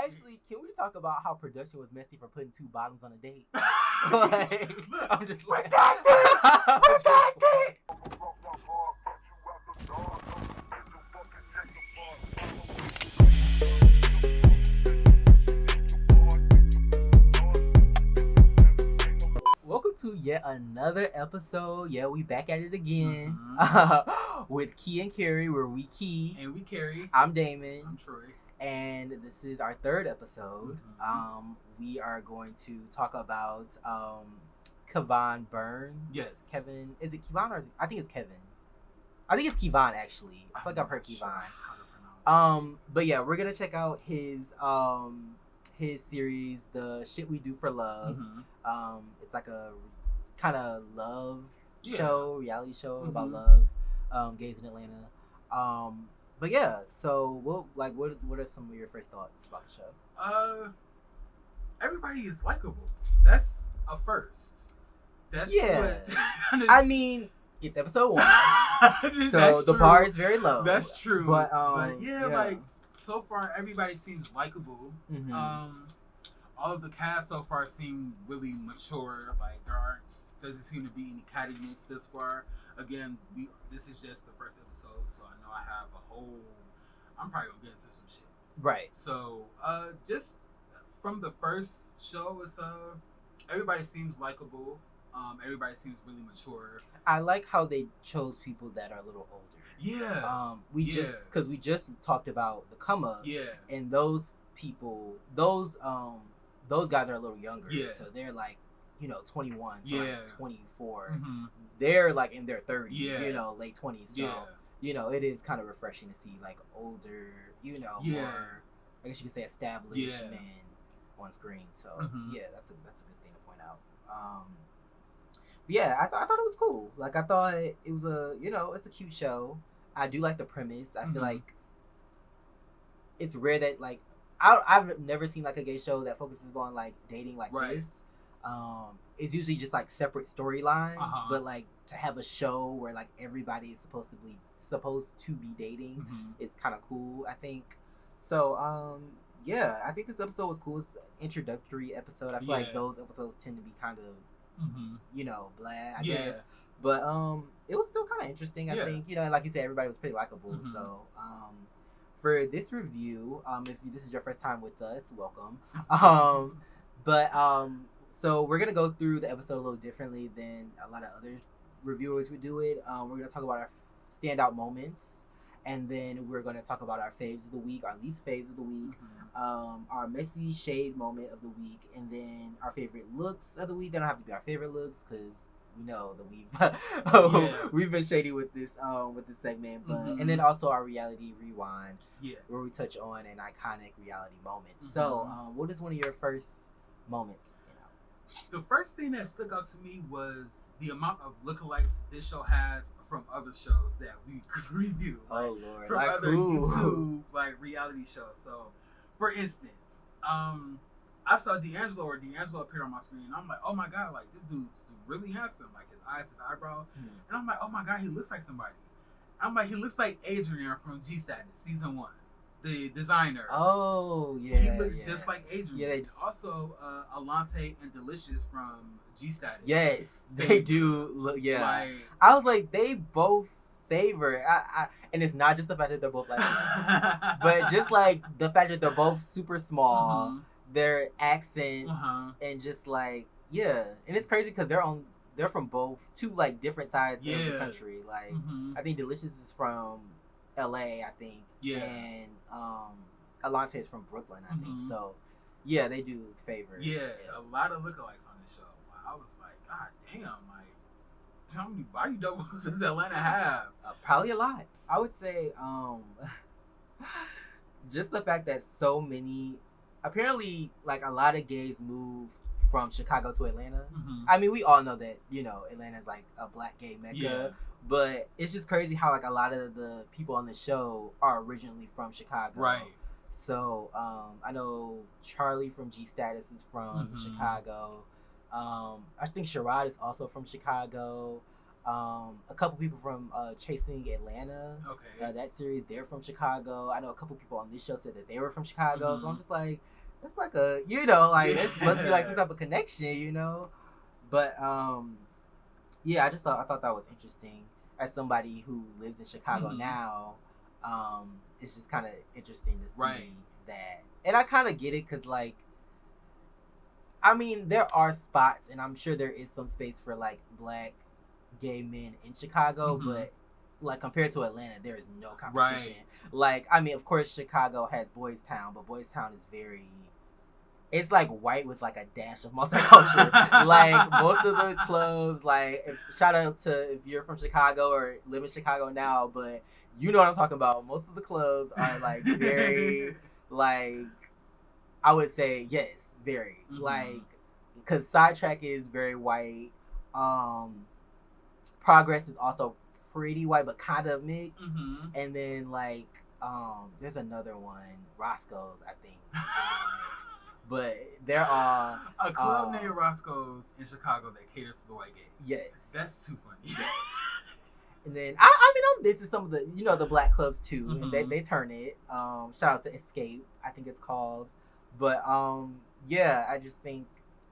Actually, can we talk about how production was messy for putting two bottoms on a date? Like, I'm just like, redacted. Welcome to yet another episode. Yeah, we back at it again with Key and Carrie, where we Key and we Carrie. I'm Damon. I'm Troy. And this is our third episode. We are going to talk about Kevon Burns. Yes. Kevin, is it Kevon or I think it's Kevin. I think it's Kevon actually. I feel like I've heard Kevon. But yeah, we're gonna check out his series, The Shit We Do for Love. It's like a kind of love show, reality show about love, gays in Atlanta. But yeah, so what are some of your first thoughts about the show? Everybody is likable. That's a first. That's what I mean, it's episode 1, so the bar is very low. That's true. But like so far, everybody seems likable. All of the cast so far seem really mature. Like doesn't seem to be any cattiness this far. Again, this is just the first episode, so I know I have I'm probably gonna get into some shit. Right. So, just from the first show, it's everybody seems likable. Everybody seems really mature. I like how they chose people that are a little older. Yeah. We just talked about the come up. Yeah. And those people, those guys are a little younger. Yeah. So they're like, 21 to like 24. They're like in their 30s. Yeah. Late 20s. So it is kind of refreshing to see like older, more, I guess you could say, established men on screen. So that's a good thing to point out. I thought it was cool. Like I thought it was it's a cute show. I do like the premise. I feel like it's rare that like I've never seen like a gay show that focuses on like dating like this. It's usually just like separate storylines, but like to have a show where like everybody is supposed to be dating is kind of cool, I think. So I think this episode was cool. It's the introductory episode. I feel like those episodes tend to be kind of blah, I guess. But it was still kind of interesting. I think like you said, everybody was pretty likable. So for this review, if this is your first time with us, welcome. So we're gonna go through the episode a little differently than a lot of other reviewers would do it. We're gonna talk about our standout moments, and then we're gonna talk about our faves of the week, our least faves of the week, our messy shade moment of the week, and then our favorite looks of the week. They don't have to be our favorite looks because we know that we've been shady with this segment, but and then also our reality rewind, where we touch on an iconic reality moment. So, what is one of your first moments to stand out? The first thing that stuck out to me was the amount of lookalikes this show has from other shows that we review. Oh Lord! From other YouTube reality shows. So, for instance, I saw D'Angelo appear on my screen, and I'm like, oh my god, like this dude's really handsome, like his eyes, his eyebrow, and I'm like, oh my god, he looks like somebody. I'm like, he looks like Adrian from G Status season 1, the designer. Oh yeah, he looks just like Adrian. Yeah, also Alante and Delicious from G Status. Yes, they do look. Yeah, I was like, they both favor. And it's not just the fact that they're both like, but just like the fact that they're both super small. Their accents and just like and it's crazy because they're from both two like different sides of the country. Like I think Delicious is from LA, I think, and Alante is from Brooklyn, I think. So they do favor. A lot of lookalikes on this show. I was like, god damn, like how many body doubles does Atlanta have? Probably a lot. I would say just the fact that so many. Apparently, like, a lot of gays move from Chicago to Atlanta. I mean, we all know that, Atlanta's, like, a black gay mecca. But it's just crazy how, like, a lot of the people on the show are originally from Chicago. Right. So, I know Charlie from G Status is from Chicago. I think Sherrod is also from Chicago. A couple people from Chasing Atlanta. Okay. That series, they're from Chicago. I know a couple people on this show said that they were from Chicago. So I'm just like, that's like a, you know, like it must be like some type of connection, you know. But yeah, I thought that was interesting. As somebody who lives in Chicago now, it's just kind of interesting to see that, and I kind of get it because, like, I mean, there are spots, and I'm sure there is some space for like black gay men in Chicago, but like compared to Atlanta, there is no competition. Like, I mean, of course, Chicago has Boys Town, but Boys Town is very, it's like white with like a dash of multicultural. Like most of the clubs, like shout out to if you're from Chicago or live in Chicago now, but you know what I'm talking about. Most of the clubs are like very like, I would say yes, very like, because Sidetrack is very white. Progress is also pretty white but kind of mixed, and then like there's another one, Roscoe's, I think. But there are a club named Roscoe's in Chicago that caters to the white gays. Yes, that's too funny. Yes. And then I mean, I'm been to some of the, you know, the black clubs too, and they turn it. Shout out to Escape, I think it's called. But yeah, I just think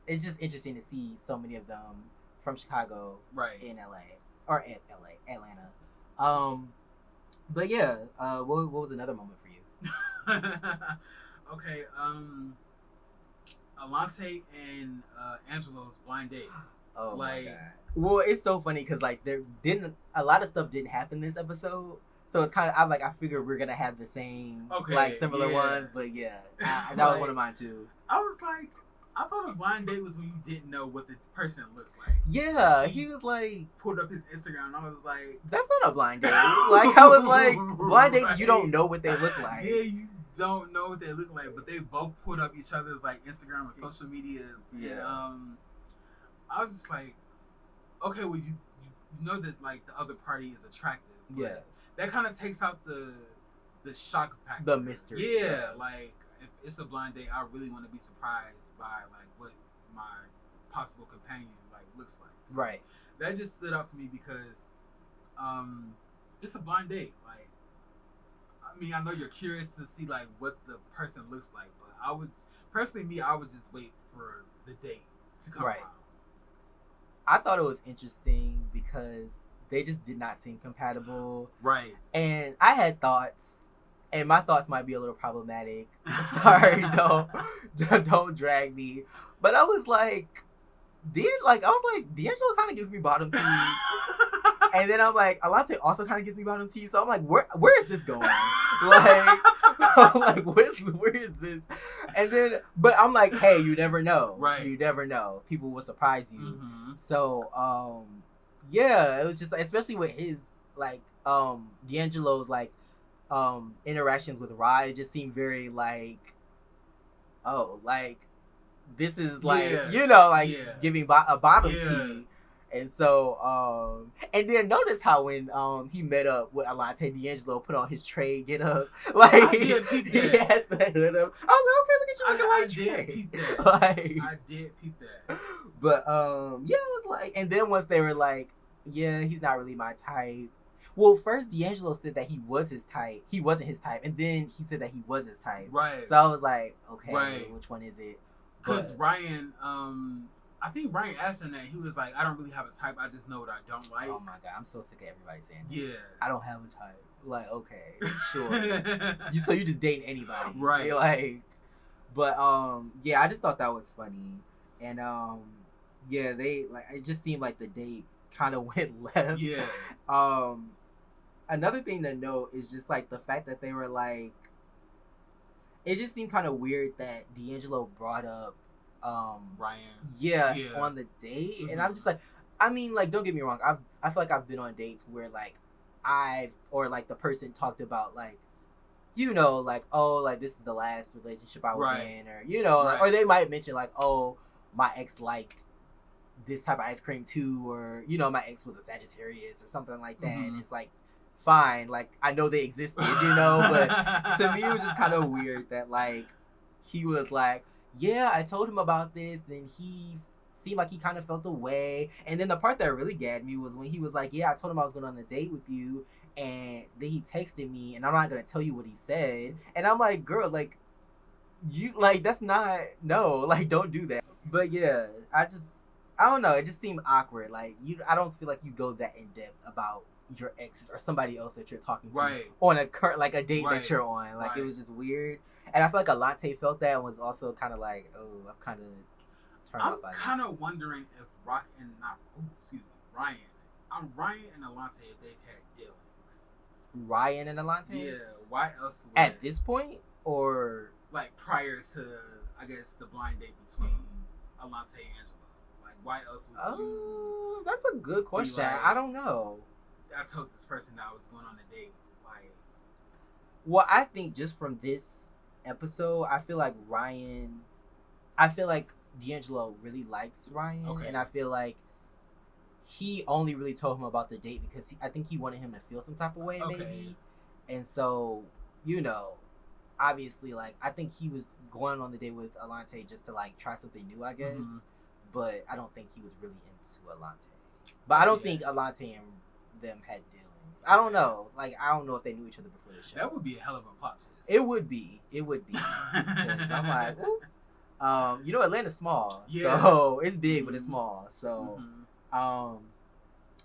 it's just interesting to see so many of them from Chicago, in LA or in Atlanta. But yeah, what was another moment for you? Okay, Alante and Angelo's blind date. Oh like, my god. Well, it's so funny because like a lot of stuff didn't happen this episode, so it's kind of, I figured we're gonna have the same like similar ones, but yeah, that was one of mine too. I was like, I thought a blind date was when you didn't know what the person looks like. Yeah, like, he was like, pulled up his Instagram, and I was like, that's not a blind date. Like, I was like, blind date, you don't know what they look like. Yeah, you don't know what they look like, but they both put up each other's like Instagram or social media. Yeah. And I was just like, okay, well, you know that like the other party is attractive. Yeah. That kind of takes out the shock factor, the mystery. Yeah, like if it's a blind date, I really want to be surprised by like what my possible companion like looks like. So that just stood out to me because just a blind date. Like, I mean, I know you're curious to see like what the person looks like, but I would just wait for the date to come around. I thought it was interesting because they just did not seem compatible. Right. And I had thoughts, and my thoughts might be a little problematic. Sorry, don't drag me. But I was like, D'Angelo kind of gives me bottom teeth. And then I'm like, Alante also kind of gives me bottom teeth. So I'm like, where is this going? Like, I'm like, where is this? And then, but I'm like, hey, you never know. Right. You never know. People will surprise you. So, yeah, it was just, especially with his, like, D'Angelo's, like, interactions with Rye, it just seemed very, like, oh, like, this is, like, you know, like, giving a bottom teeth. And so, and then notice how when he met up with Alante, D'Angelo put on his trade get up, like he had the hood up. I was like, okay, look at you looking like Trey. I did peep that. Like, I did peep that. But yeah, it was like, and then once they were like, yeah, he's not really my type. Well, first D'Angelo said that he was his type. He wasn't his type, and then he said that he was his type. Right. So I was like, okay, which one is it? Because Ryan, I think Ryan asked him that. He was like, I don't really have a type. I just know what I don't like. Oh, my God. I'm so sick of everybody saying that. Yeah. I don't have a type. Like, okay, sure. So you just dating anybody. Right. You're like, but, yeah, I just thought that was funny. And, yeah, they, like, it just seemed like the date kind of went left. Yeah. Another thing to note is just, like, the fact that they were, like, it just seemed kind of weird that D'Angelo brought up Ryan. On the date. And I'm just like, I mean, like, don't get me wrong, I feel like I've been on dates where like the person talked about like, you know, like, oh, like this is the last relationship I was in, or you know, like, or they might mention like, oh, my ex liked this type of ice cream too, or you know, my ex was a Sagittarius or something like that. And it's like, fine, like I know they existed, you know, but to me it was just kind of weird that like he was like, yeah, I told him about this, and he seemed like he kind of felt away. And then the part that really gagged me was when he was like, yeah, I told him I was going on a date with you, and then he texted me, and I'm not going to tell you what he said. And I'm like, girl, like, You like that's not no, like don't do that. But yeah, I don't know. It just seemed awkward. Like I don't feel like you go that in depth about your exes or somebody else that you're talking to Right. on a current like a date Right. that you're on. Like Right. it was just weird. And I feel like Alante felt that and was also kind of like, oh, I'm kind of turned I'm off by kind this. of wondering if Ryan. Ryan and Alante, if they've had dealings. Ryan and Alante? Yeah. Why else? At this point, or like prior to, I guess, the blind date between Alante and Angela. Like, why else would you? Oh, that's a good question. like, I don't know. I told this person that I was going on a date. Like, well, I think just from this episode, I feel like D'Angelo really likes Ryan, Okay. and I feel like he only really told him about the date because I think he wanted him to feel some type of way, Okay. maybe. And so, obviously, like I think he was going on the date with Alante just to like try something new, I guess. Mhm. But I don't think he was really into Alante. But I don't think Alante and them had dealings. I don't know. Like I don't know if they knew each other before the show. that would be a hell of a plot twist. It would be. 'Cause I'm like, ooh. Atlanta's small, Yeah. so it's big, but it's Mhm. small. So, Mhm.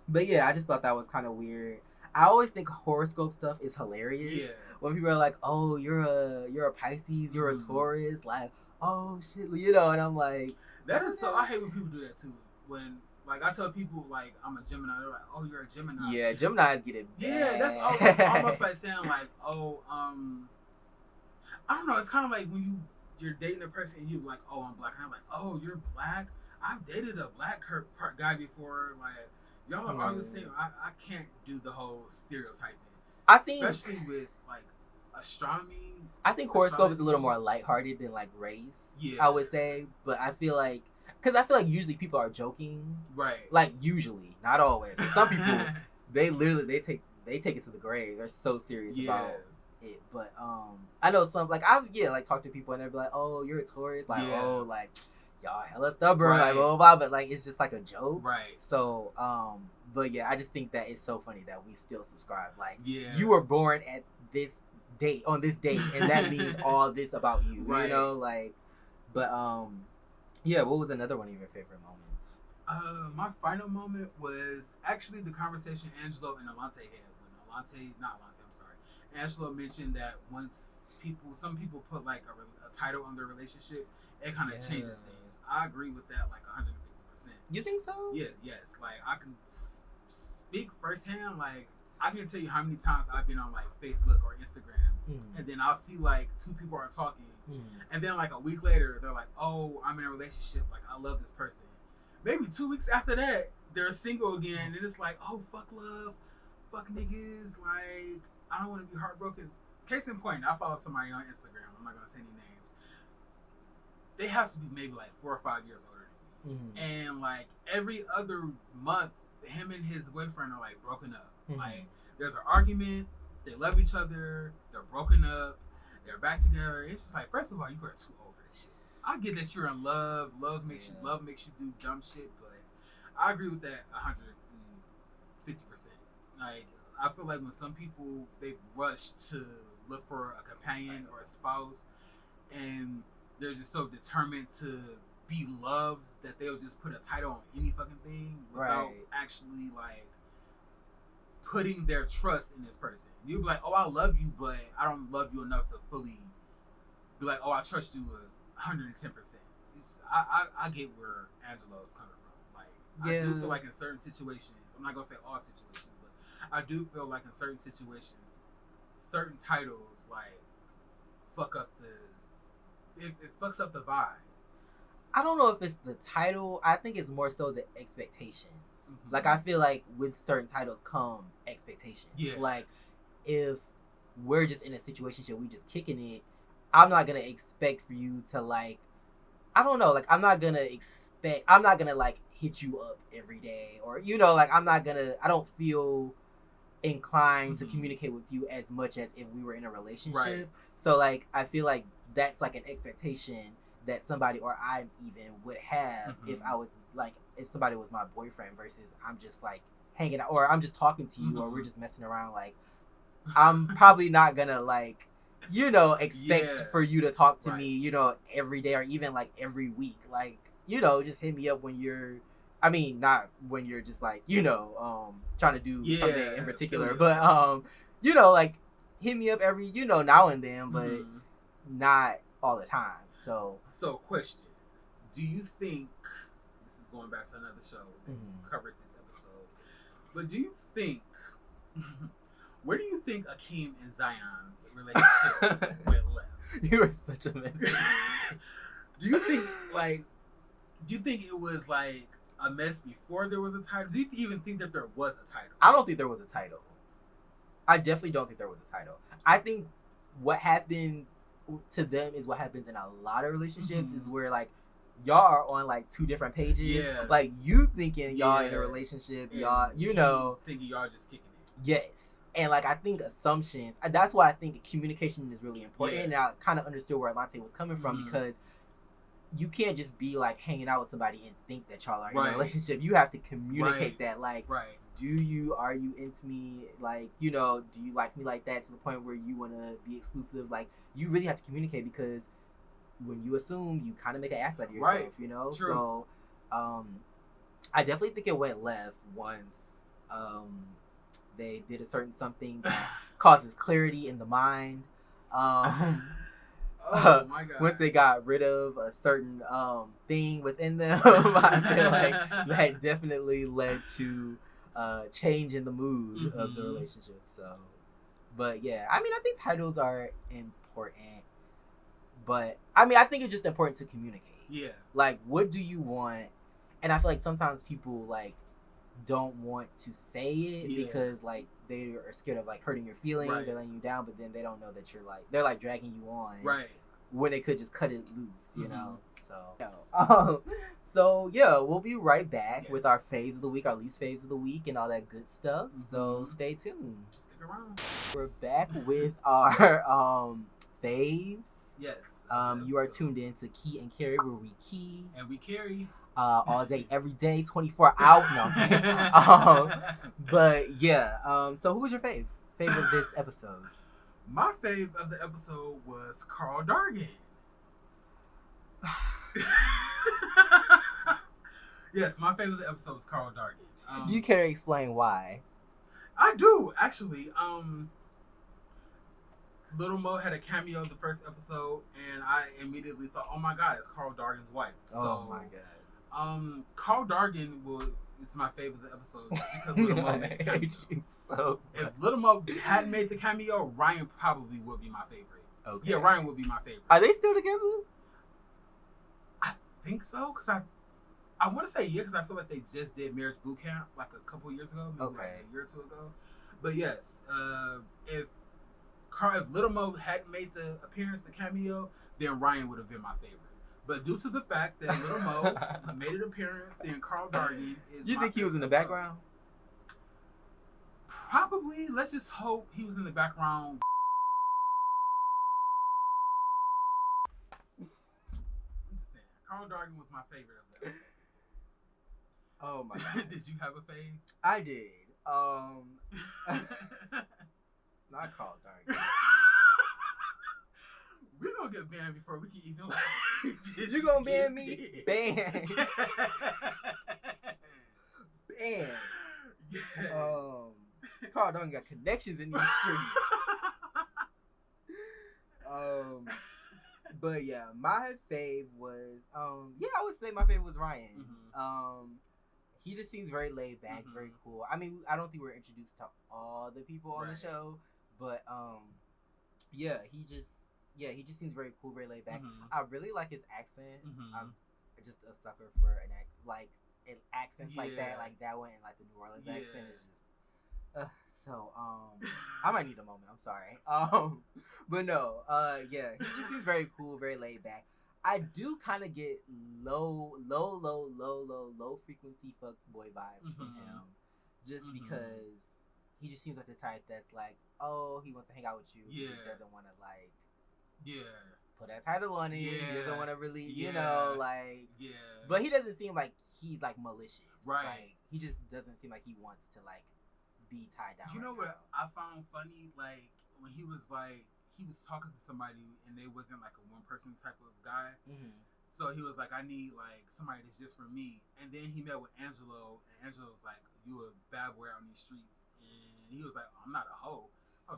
but yeah, I just thought that was kind of weird. I always think horoscope stuff is hilarious. Yeah. When people are like, "Oh, you're a Pisces, you're a Mhm. Taurus," like, "Oh shit," and I'm like, That is so. I hate when people do that too. When like I tell people like I'm a Gemini, they're like, "Oh, you're a Gemini." "Yeah, Gemini's get it." Yeah, that's bad. almost like saying like, "Oh, I don't know." It's kind of like when you're dating a person and you're like, "Oh, I'm black," and I'm like, "Oh, you're black." I've dated a black guy before. Like y'all are all the same. I can't do the whole stereotyping. I think, especially with like astronomy. I think horoscope is a little more lighthearted than like race. Yeah. I would say, but I feel like usually people are joking. Right. Like usually, not always. Some people they take it to the grave. They're so serious about it. But I know some like talk to people and they'll be like, "Oh, you're a Taurus," like, "Oh, like y'all hella stubborn," like blah, blah, blah, but like it's just like a joke. Right. So but yeah, I just think that it's so funny that we still subscribe. Like Yeah. you were born at this date on this date, and that means all this about you. Right. Like, but yeah. What was another one of your favorite moments? My final moment was actually the conversation Angelo and Alante had when Angelo mentioned that once some people put like a title on their relationship, it kind of changes things. I agree with that like 150%. You think so? Yeah, yes. Like I can speak firsthand. Like I can tell you how many times I've been on like Facebook or Instagram, and then I'll see like two people are talking, and then like a week later they're like, "Oh, I'm in a relationship. Like I love this person." Maybe 2 weeks after that, they're single again, and it's like, "Oh, fuck love, fuck niggas." Like I don't want to be heartbroken. Case in point, I follow somebody on Instagram. I'm not gonna say any names. They have to be maybe like 4 or 5 years older than me, and like every other month, him and his boyfriend are like broken up. Like there's an argument, they love each other, they're broken up, they're back together. It's just like, first of all, you are too old for this shit. I get that you're in love, love makes you do dumb shit, but I agree with that 150%. Like I feel like when some people they rush to look for a companion or a spouse, and they're just so determined to be loved that they'll just put a title on any fucking thing without actually like putting their trust in this person. You'll be like, "Oh, I love you, but I don't love you enough to fully be like, oh, I trust you 110%." I get where Angelo is coming from. Like I do feel like in certain situations, I'm not gonna say all situations, but I do feel like in certain situations, certain titles like fuck up it fucks up the vibe. I don't know if it's the title. I think it's more so the expectations. Like I feel like with certain titles come expectations. Yeah. Like if we're just in a situation where we just kicking it, I'm not gonna expect for you to like, I don't know, like I'm not gonna like hit you up every day, or like I don't feel inclined to communicate with you as much as if we were in a relationship. Right. So like I feel like that's like an expectation that somebody or I even would have if I was like, if somebody was my boyfriend versus I'm just like hanging out or I'm just talking to you or we're just messing around. Like I'm probably not gonna like you know, expect for you to talk to Right. me, you know, every day or even like every week. Like, you know, just hit me up when you're, I mean, not when you're just like, you know, trying to do something in particular, but, you know, like hit me up every, you know, now and then, but not all the time. So question. Do you think, this is going back to another show that we've covered this episode, but do you think, where do you think Akeem and Zion's relationship went left? You are such a mess. Do you think it was like a mess before there was a title? Do you even think that there was a title? I don't think there was a title. I definitely don't think there was a title. I think what happened to them is what happens in a lot of relationships is where like y'all are on like two different pages. Yeah. Like you thinking y'all in a relationship, and y'all, you know, thinking y'all just kicking it. Yes. And like I think assumptions. That's why I think communication is really important. And I kind of understood where Alante was coming from because you can't just be like hanging out with somebody and think that y'all are in a relationship. You have to communicate that. Like, are you into me? Like, you know, do you like me like that to the point where you want to be exclusive? Like, you really have to communicate because when you assume, you kind of make an ass out of yourself, you know? True. So, I definitely think it went left once they did a certain something that causes clarity in the mind. Oh my God. Once they got rid of a certain thing within them, I feel like that definitely led to change in the mood of the relationship. So, but yeah, I mean, I think titles are important, but I mean, I think it's just important to communicate. Yeah. Like, what do you want? And I feel like sometimes people like don't want to say it because like they are scared of like hurting your feelings or letting you down, but then they don't know that you're like, they're like dragging you on when they could just cut it loose, you know? So yeah, we'll be right back with our faves of the week, our least faves of the week, and all that good stuff. So stay tuned. Stick around. We're back with our faves. Yes. You are tuned in to Key and Carry, where we key and we carry all day, every day, 24 hours. But yeah, so who was your fave of this episode? My fave of the episode was Carl Dargan. Yes, my fave of the episode was Carl Dargan. You can explain why? I do, actually. Little Mo had a cameo in the first episode, and I immediately thought, oh my God, it's Carl Dargan's wife. Oh my God. Carl Dargan is my favorite of the episode because Little Mo made the cameo. If Little Mo hadn't made the cameo, Ryan probably would be my favorite. Okay. Yeah, Ryan would be my favorite. Are they still together? I think so, because I want to say because I feel like they just did Marriage Boot Camp like a couple years ago, maybe like a year or two ago. But yes, if Little Mo hadn't made the appearance, the cameo, then Ryan would have been my favorite. But due to the fact that Little Mo made an appearance, then Carl Dargan is. You think he was in the background? Probably. Let's just hope he was in the background. I'm just saying, Carl Dargan was my favorite of the episode. Oh my God. Did you have a fave? I did. Not Carl Dargan. We're gonna get banned before we can even You gonna ban me? Ban. Ban. Yeah. Carl Dargan got connections in these streets. But yeah, my fave was I would say my fave was Ryan. He just seems very laid back, very cool. I mean, I don't think we're introduced to all the people on the show, but he just seems very cool, very laid back. I really like his accent. I'm just a sucker for an accents like that one, and like the New Orleans accent is just. I might need a moment. I'm sorry. But no. He just seems very cool, very laid back. I do kind of get low frequency fuckboy vibes from him, just because he just seems like the type that's like, oh, he wants to hang out with you. Yeah. He doesn't want to like. Yeah. Put that title on it. Yeah. He doesn't want to really, you know, like. Yeah. But he doesn't seem like he's like malicious. Right. Like, he just doesn't seem like he wants to like be tied down. You know what I found funny? Like when he was like, he was talking to somebody and they wasn't like a one person type of guy. Mm-hmm. So he was like, I need like somebody that's just for me. And then he met with Angelo, and Angelo was like, you a bad boy out in these streets. And he was like, I'm not a hoe.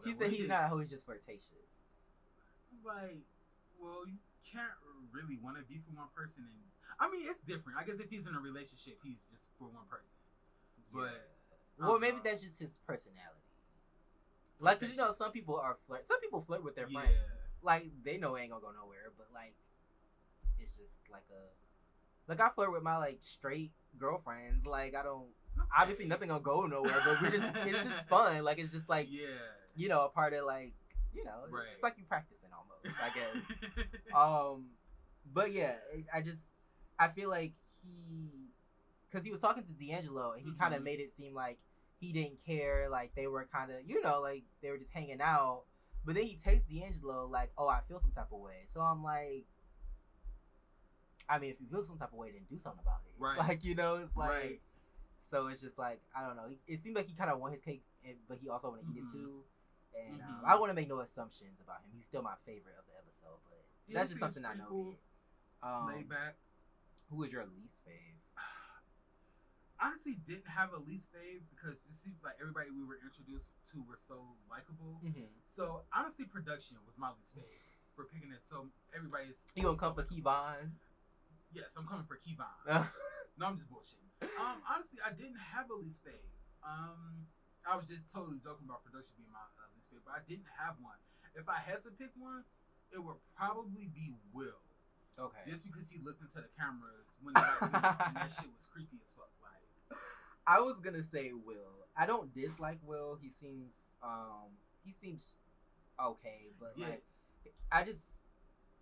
He said he's not a hoe, he's just flirtatious. It's like, well, you can't really want to be for one person. And I mean, it's different. I guess if he's in a relationship, he's just for one person. But well, maybe that's just his personality. Like, 'cause, you know, some people flirt with their friends. Like, they know it ain't gonna go nowhere, but like, it's just like I flirt with my like straight girlfriends. Like, I don't. Obviously, nothing gonna go nowhere, but it's just fun. Like, it's just like, you know, a part of like, you know, it's like you practicing almost, I guess. But yeah, I feel like because he was talking to D'Angelo, and he kind of made it seem like he didn't care, like they were kind of, you know, like they were just hanging out. But then he takes D'Angelo like, oh, I feel some type of way. So I'm like, I mean, if you feel some type of way, then do something about it. Right. Like, you know, it's like, so it's just like, I don't know. It seemed like he kind of want his cake, but he also want to eat it too. And I want to make no assumptions about him. He's still my favorite of the episode, but that's just something I know. Cool. Laid back. Who is your least fave? Honestly, didn't have a least fave because it seems like everybody we were introduced to were so likable. So honestly, production was my least fave for picking it. So everybody's. You gonna come for Kevon? Yes, I'm coming for Kevon. No, I'm just bullshitting. Honestly, I didn't have a least fave. I was just totally joking about production being my least fave, but I didn't have one. If I had to pick one, it would probably be Will. Okay. Just because he looked into the cameras when they got and that shit was creepy as fuck. Like, I was gonna say Will. I don't dislike Will. He seems okay, but like,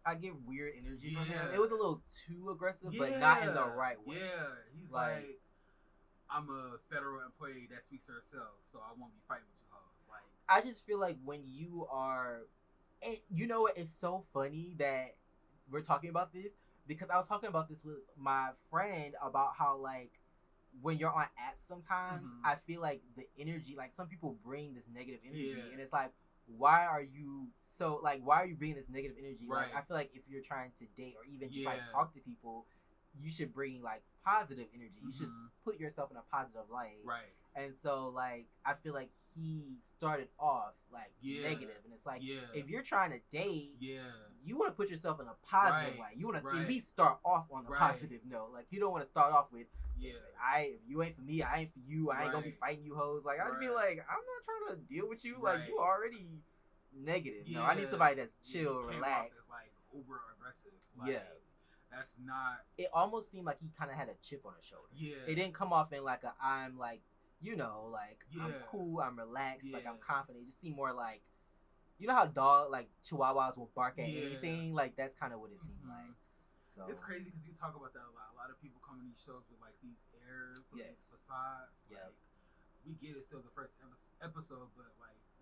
I get weird energy from him. It was a little too aggressive, but not in the right way. Yeah, he's like, I'm a federal employee that speaks for herself, so I won't be fighting with you hoes. Like, I just feel like when you are, and you know what? It's so funny that we're talking about this because I was talking about this with my friend about how like when you're on apps sometimes I feel like the energy, like some people bring this negative energy and it's like, why are you bringing this negative energy? Like, I feel like if you're trying to date or even just like talk to people, you should bring like positive energy. You should put yourself in a positive light. Right. And so like I feel like he started off like negative, and it's like if you're trying to date, you want to put yourself in a positive light. You want to at least start off on a positive note. Like, you don't want to start off with if you ain't for me, I ain't for you. I ain't gonna be fighting you hoes. Like, I'd be like, I'm not trying to deal with you. Like, you already negative. No, I need somebody that's chill, relaxed. Like uber aggressive. Like, that's not. It almost seemed like he kind of had a chip on his shoulder. Yeah. It didn't come off in like I'm like, you know, like I'm cool, I'm relaxed, like I'm confident. It just seemed more like, you know how Chihuahuas will bark at anything? Like, that's kind of what it seemed like. So it's crazy because you talk about that a lot. A lot of people come in these shows with like these airs, these facades. Like, we get it still the first episode, but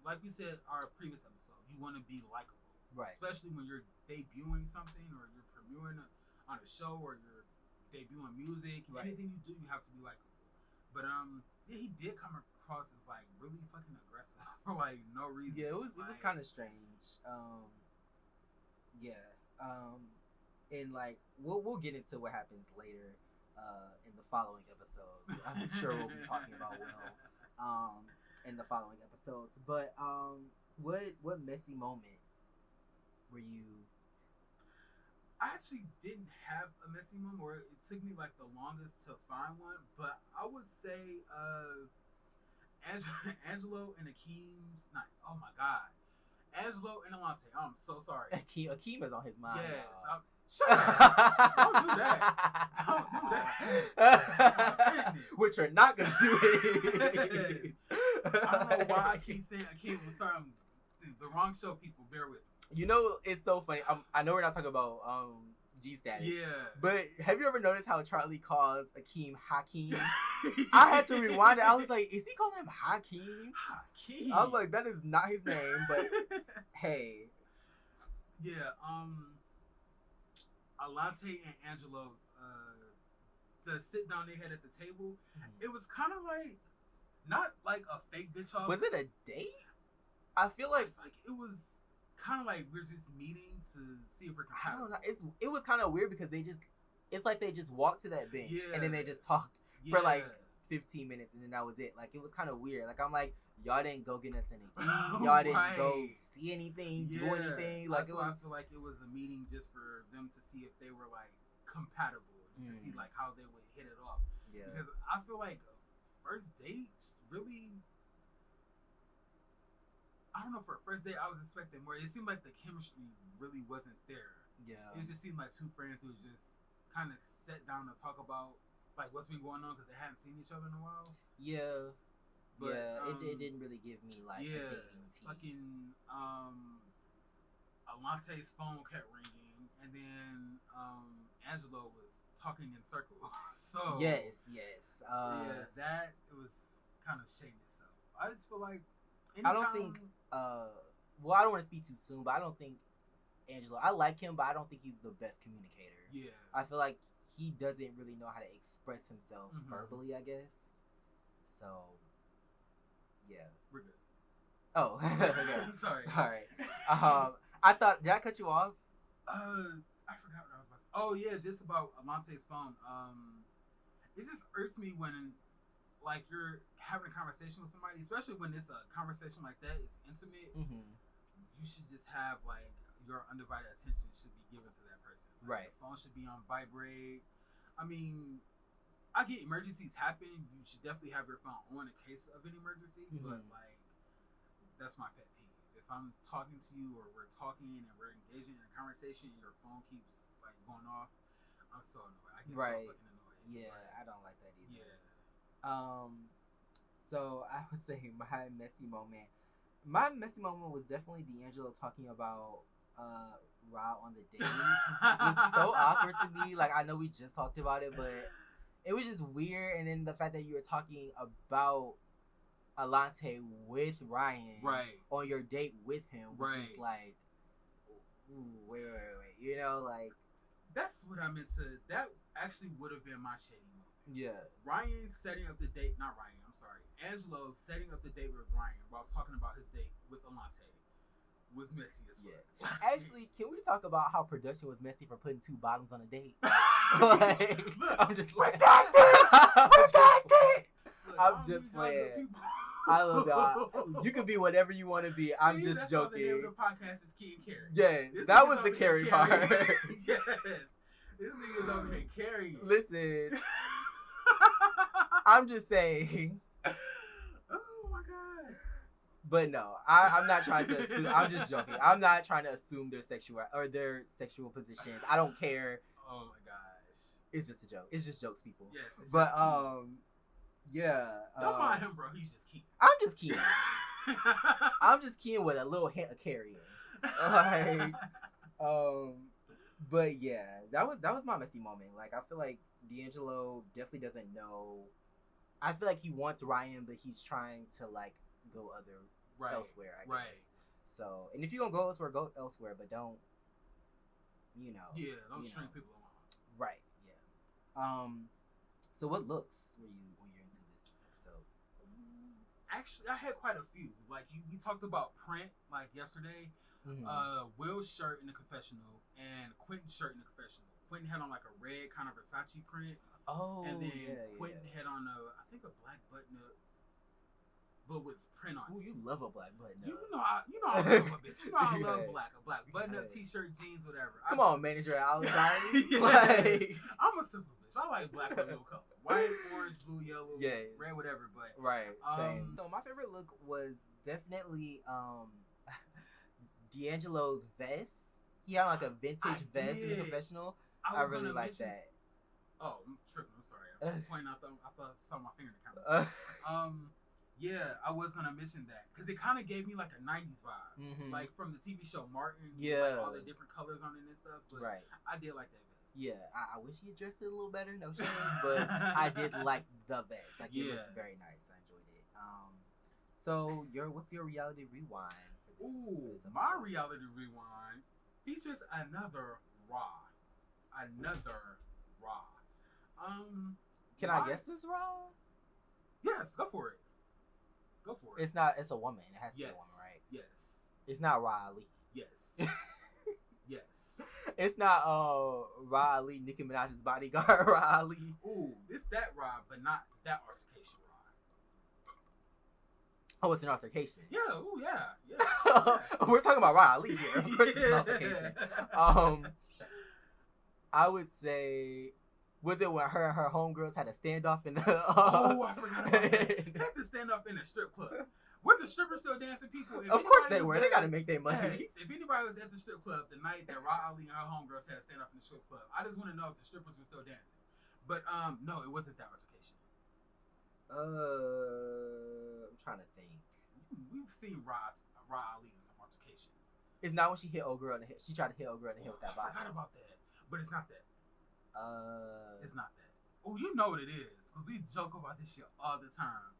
like we said, our previous episode, you want to be likable, right? Especially when you're debuting something or you're premiering on a show or you're debuting music. Anything you do, you have to be likable. But he did come across as like really fucking aggressive for like no reason. Yeah, it was kind of strange. And like we'll get into what happens later in the following episodes. I'm sure we'll be talking about Will in the following episodes. But what messy moment were you? I actually didn't have a messy moment, or it took me like the longest to find one. But I would say Angelo and Akeem's night. Oh my god, Angelo and Alante. I'm so sorry. Akeem is on his mind. Yes. Shut up! Don't do that. Don't do that. What you're not gonna do is. I don't know why I keep saying Akeem. I'm sorry. The wrong show. People, bear with me. You know, it's so funny. I know we're not talking about G status. Yeah. But have you ever noticed how Charlie calls Akeem Hakeem? I had to rewind it. I was like, is he calling him Hakeem? Hakeem. I was like, that is not his name, but hey. Yeah, Alante and Angelo's the sit down they had at the table, it was kind of like not like a fake bitch off. Was it a date? I feel like it was. kind of like we're just meeting to see if we're I compatible. don't know. It was kind of weird because it's like they just walked to that bench and then they just talked Yeah. for like 15 minutes and then that was it. Like it was kind of weird. Like I'm like, y'all didn't go get nothing to eat. Y'all didn't go see anything, do anything. Like I feel like it was a meeting just for them to see if they were like compatible, just to see like how they would hit it off. Yeah. Because I feel like first dates really. I don't know, for a first date, I was expecting more. It seemed like the chemistry really wasn't there. Yeah. It just seemed like two friends who just kind of sat down to talk about like what's been going on because they hadn't seen each other in a while. Yeah. But, it didn't really give me like yeah, a dating tea. fucking Alante's phone kept ringing, and then Angelo was talking in circles. So yes. yeah, that it was kind of shading itself. I just feel like I don't think. Well, I don't want to speak too soon, but I don't think Angelo. I like him, but I don't think he's the best communicator. Yeah. I feel like he doesn't really know how to express himself verbally, I guess. So, yeah. We're good. Oh, okay. Sorry. I thought, did I cut you off? I forgot what I was about to. Oh yeah, just about Alante's phone. It just irks me when like you're having a conversation with somebody, especially when it's a conversation like that, it's intimate. You should just have like your undivided attention should be given to that person. Like, right. The phone should be on vibrate. I mean, I get emergencies happen. You should definitely have your phone on in case of an emergency. But like, that's my pet peeve. If I'm talking to you or we're talking and we're engaging in a conversation and your phone keeps like going off, I'm so annoyed. I get so fucking annoyed. Yeah, like, I don't like that either. Yeah. So I would say my messy moment. My messy moment was definitely D'Angelo talking about Ra on the date. It was so awkward to me. Like I know we just talked about it, but it was just weird. And then the fact that you were talking about Alante with Ryan on your date with him was just like, ooh, wait. You know, like that's what I meant to. That actually would have been my shady moment. Yeah. Ryan setting up the date. Not Ryan. I'm sorry. Angelo setting up the date with Ryan while talking about his date with Alante was messy as fuck. Yeah. Actually, can we talk about how production was messy for putting two bottoms on a date? Like, I'm just like, I'm just playing. I love y'all. You can be whatever you want to be. I'm just that's joking. The name of the podcast is Key and Carrie. Yes, that was the Carrie part. Yes, this nigga's over here carrying. Listen, I'm just saying. Oh my god. But no, I'm not trying to assume. I'm just joking. I'm not trying to assume their sexual positions. I don't care. Oh my gosh. It's just a joke. It's just jokes, people. Yes. But yeah. Don't mind him, bro. He's just keen. I'm just keen. I'm just keen with a little hint of carrying. Like, but yeah, that was my messy moment. Like, I feel like D'Angelo definitely doesn't know. I feel like he wants Ryan, but he's trying to like go elsewhere. I guess. So, and if you're gonna go elsewhere, but don't, you know. Yeah, don't string people along. Right. Yeah. So what looks were you when you're into this episode? Actually, I had quite a few. Like we talked about print like yesterday. Will's shirt in the confessional and Quentin's shirt in the confessional. Quentin had on like a red kind of Versace print. Oh, and then Quentin had on I think a black button up, but with print on. Oh, you love a black button up. You know I love a bitch. You know I love a black button up t-shirt, jeans, whatever. Come on, manager Alex. Like, I'm a simple bitch. I like black with no color. White, orange, blue, yellow, red, whatever. But same. So my favorite look was definitely D'Angelo's vest. He had like a vintage vest in the confessional. I really like that. Oh, I'm tripping. I'm sorry. I'm pointing out. I thought I saw my finger in the camera. Yeah, I was gonna mention that because it kind of gave me like a '90s vibe, like from the TV show Martin. Yeah, like all the different colors on it and stuff. But I did like that vest. Yeah, I wish he addressed it a little better. No shame, but I did like the vest. Like it looked very nice. I enjoyed it. So what's your reality rewind? For this my reality rewind features another Raw. Can I guess this Raw? Yes, go for it. It's not. It's a woman. It has to be a woman, right? Yes. It's not Ra Ali. Yes. Yes. It's not Ra Ali, Nicki Minaj's bodyguard, Ra Ali. Ooh, it's that Ra, but not that altercation Ra. Oh, it's an altercation. Yeah, ooh, yeah. We're talking about Ra Ali here. Of course it's an altercation. I would say, was it when her and her homegirls had a standoff in the... oh, I forgot about that. They had to stand up in a strip club. Were the strippers still dancing, people? Of course they were. They got to make their money. Yes, if anybody was at the strip club the night that Ra Ali and her homegirls had to stand up in the strip club, I just want to know if the strippers were still dancing. But no, it wasn't that altercation. I'm trying to think. We've seen Ra Ali in some altercations. It's not when she hit old girl in the head. She tried to hit old girl in the head with that body. I forgot about that, but it's not that. It's not that. Oh, you know what it is, because we joke about this shit all the time.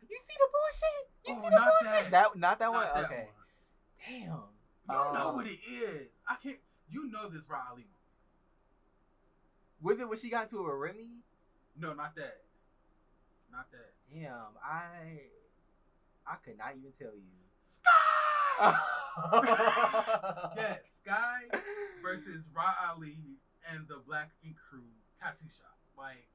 You see the bullshit? You see the bullshit? Not that one? Okay. One. Damn. You know what it is. I can't. You know this Ra Ali one. Was it when she got into it with Remy? No, not that. Not that. Damn, I could not even tell you. Sky! Yes, Sky versus Ra Ali and the Black Ink Crew tattoo shop. Like,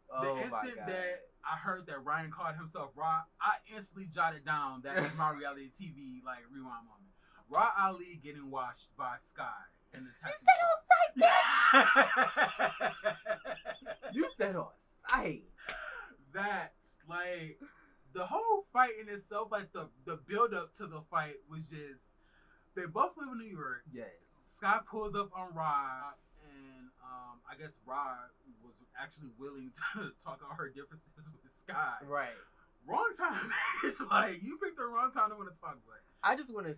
the instant that I heard that Ryan called himself Ra, I instantly jotted down that was my reality TV, like, rewind moment. Ra Ali getting washed by Sky in the tattoo shop. You said on sight. That's, like, the whole fight in itself, like, the build up to the fight was just, they both live in New York. Yes. Sky pulls up on Ra, and I guess Ra was actually willing to talk out her differences with Sky. Right. Wrong time. It's like, you picked the wrong time to want to talk, but I just want to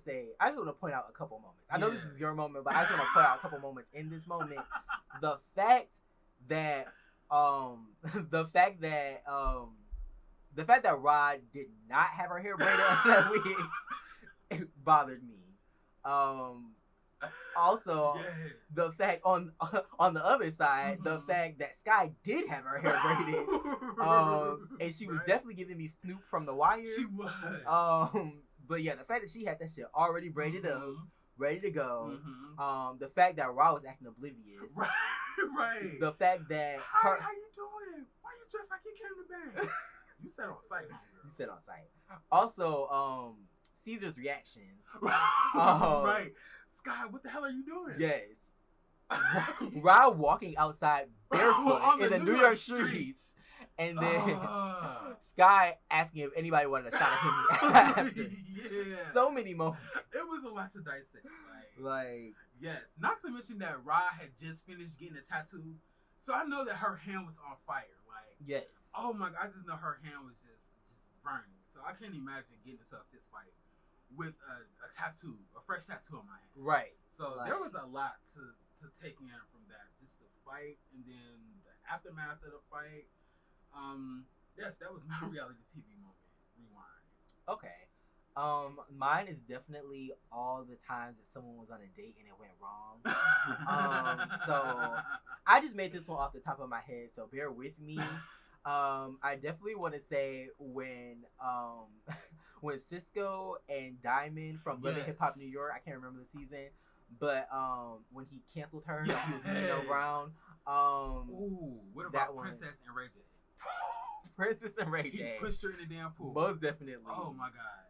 point out a couple moments. I know this is your moment, but I just want to point out a couple moments in this moment. The fact that Rod did not have her hair braided under that wig, it bothered me. Also, the fact on the other side, the fact that Sky did have her hair braided, and she was definitely giving me Snoop from The Wire. She was. But yeah, the fact that she had that shit already braided up, ready to go. The fact that Ra was acting oblivious. Right. The fact that how you doing? Why you dressed like you came to bed? You said on sight, homegirl. You said on sight. Also, Caesar's reactions. Right. Sky, what the hell are you doing? Yes. Ra walking outside barefoot in the New York streets. And then Sky asking if anybody wanted a shot of him after. Yeah. So many moments. It was a lot to dissect. Like, yes. Not to mention that Ra had just finished getting a tattoo. So I know that her hand was on fire. Like, yes. Oh my God, I just know her hand was just burning. So I can't imagine getting into a fist fight with a tattoo, a fresh tattoo on my hand. Right. So there was a lot to take in from that. Just the fight and then the aftermath of the fight. Yes, that was my reality TV moment. Rewind. Okay. Mine is definitely all the times that someone was on a date and it went wrong. So I just made this one off the top of my head, so bear with me. I definitely want to say when Cisco and Diamond from Living Hip Hop New York, I can't remember the season, but when he canceled her, he was Nino Brown. Ooh, what about Princess and Ray J? Princess and Ray J. He pushed her in the damn pool. Most definitely. Oh my God.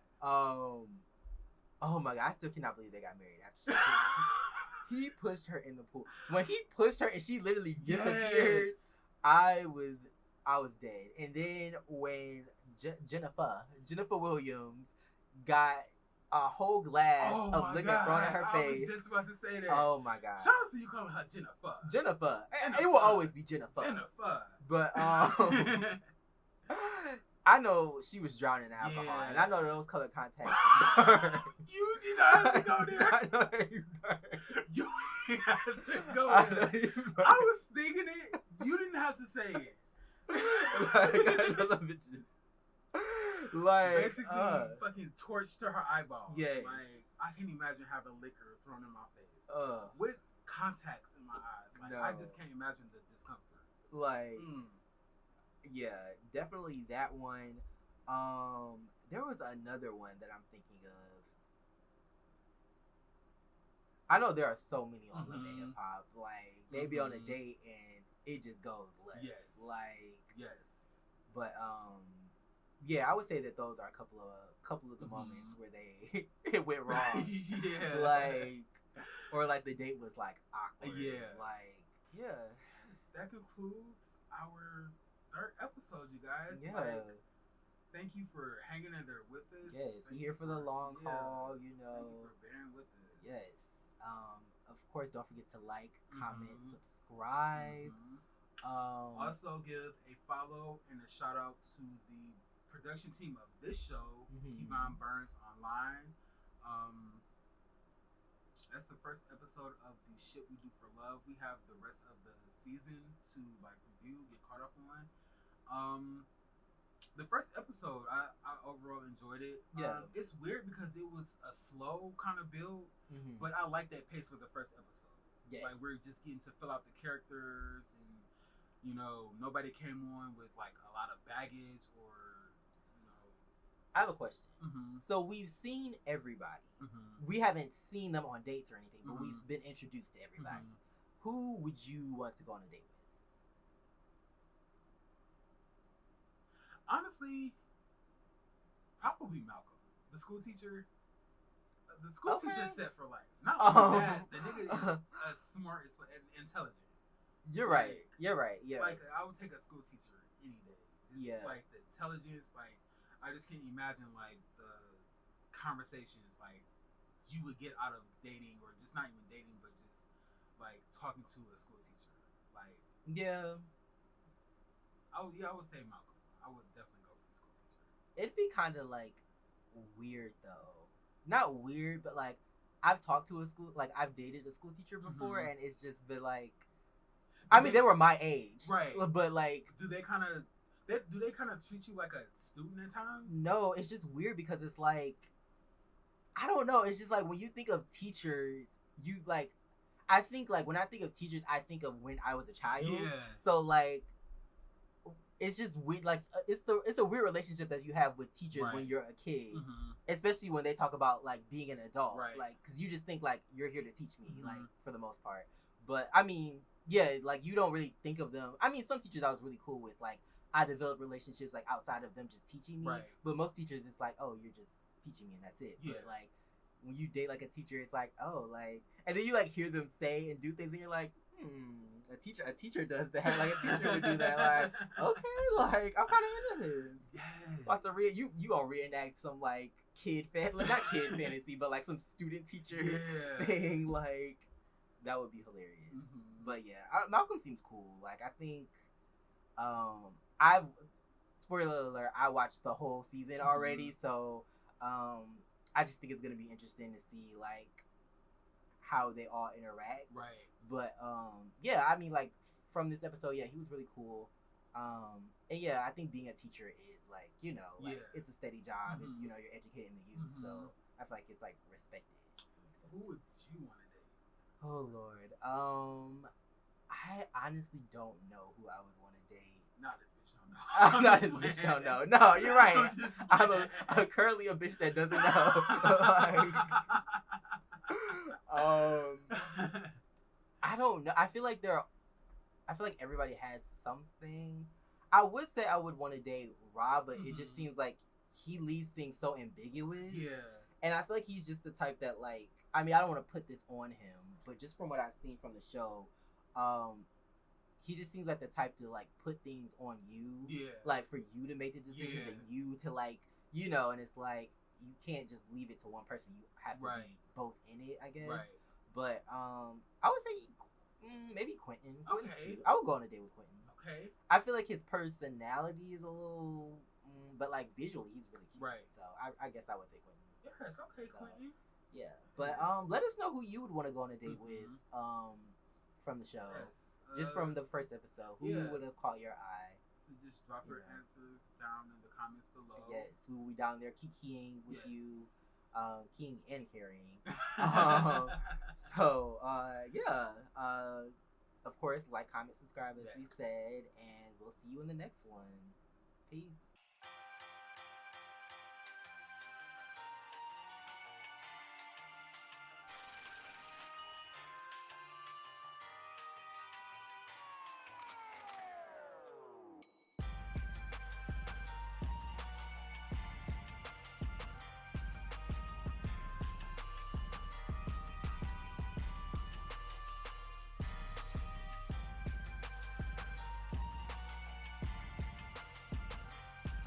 Oh my God, I still cannot believe they got married after he pushed her in the pool. When he pushed her and she literally disappeared, I was dead. And then when Jennifer Williams got a whole glass of liquor thrown in her face. I was just about to say that. Oh my God. Shout out to you calling her Jennifer. Jennifer. It will always be Jennifer. Jennifer. But I know she was drowning in alcohol, and I know those color contacts. You did not have to go there. I know you You didn't have to go there. I was thinking it. You didn't have to say it. Basically, fucking torch to her eyeballs. Yes. Like, I can't imagine having liquor thrown in my face with contacts in my eyes. Like, I just can't imagine the discomfort. Like. Yeah, definitely that one. There was another one that I'm thinking I know there are so many on Love and Mhm. Hip Hop. Like they be on a Mhm. date and it just goes left. Yes. Like Yes. but yeah, I would say that those are a couple of the Mhm. moments where they it went wrong. Yeah. Like or like the date was like awkward. Yeah. Like yeah. That concludes our third episode, you guys. Yeah. Like, thank you for hanging in there with us. Yes, Thank we're you here for the long haul, you Thank know. you for bearing with us. Yes. Of course, don't forget to like, comment, Mhm. subscribe. Also, give a follow and a shout out to the production team of this show, Keep On Burns Online. That's the first episode of the Shit We Do for Love. We have the rest of the season to like review, get caught up on. The first episode, I overall enjoyed it. Yeah. It's weird because it was a slow kind of build, but I like that pace for the first episode. Yes. Like we're just getting to fill out the characters, and you know nobody came on with like a lot of baggage or you know. I have a question. Mm-hmm. So we've seen everybody. Mm-hmm. We haven't seen them on dates or anything, but Mm-hmm. we've been introduced to everybody. Mm-hmm. Who would you want to go on a date with? Honestly, probably Malcolm, the school teacher. The school teacher is set for life. Not only that, the nigga is as smart as and intelligent. You're right. You're right. Yeah. Like I would take a school teacher any day. Just, like the intelligence, like I just can't imagine like the conversations like you would get out of dating or just not even dating, but just like talking to a school teacher. Like I would say Malcolm. I would definitely go for the school teacher. It'd be kind of like weird though. Not weird, but like I've talked to I've dated a school teacher before, and it's just been like, I mean, they were my age, right? But like, do they kind of treat you like a student at times? No, it's just weird because it's like, I don't know. It's just like when you think of teachers, you like, I think like when I think of teachers, I think of when I was a child. Yeah. So like, it's just weird. Like it's a weird relationship that you have with teachers when you're a kid, especially when they talk about like being an adult, like because you just think like you're here to teach me, like for the most part. But I mean, yeah, like you don't really think of them. I mean, some teachers I was really cool with, like I developed relationships like outside of them just teaching me. But most teachers, it's like, oh, you're just teaching me and that's it. But like when you date like a teacher, it's like, oh, like, and then you like hear them say and do things, and you're like, a teacher does that. Like a teacher would do that. Like, okay, like I'm kind of into this. Yes. About to you gonna reenact some like not kid fantasy, but like some student teacher thing. Like that would be hilarious. But yeah, Malcolm seems cool. Like I think, I've spoiler alert, I watched the whole season already, so I just think it's gonna be interesting to see like how they all interact. Right. But yeah, I mean like from this episode, yeah, he was really cool. And yeah, I think being a teacher is like, you know, like it's a steady job. It's, you know, you're educating the youth, so I feel like it's like respected. Who would you want to date? Oh Lord. I honestly don't know who I would want to date. Not this bitch don't know. I'm not this bitch don't know. No, you're right. I'm currently a bitch that doesn't know. I don't know. I feel like everybody has something. I would say I would want to date Rob, but it just seems like he leaves things so ambiguous. Yeah. And I feel like he's just the type that like, I mean, I don't want to put this on him, but just from what I've seen from the show, he just seems like the type to like put things on you. Yeah. Like for you to make the decisions and you to like, you know, and it's like you can't just leave it to one person. You have to be both in it, I guess. Right. But I would say maybe Quentin. Quentin's cute. I would go on a date with Quentin. Okay. I feel like his personality is a little, but like visually he's really cute. Right. So I guess I would say Quentin. Yes. Okay, so, Quentin. Yeah. But let us know who you would want to go on a date with from the show. Yes. Just from the first episode, who would have caught your eye? So just drop your answers down in the comments below. Yes, we will be down there kikiing with you, keying and carrying. Of course, like, comment, subscribe, as we said, and we'll see you in the next one. Peace.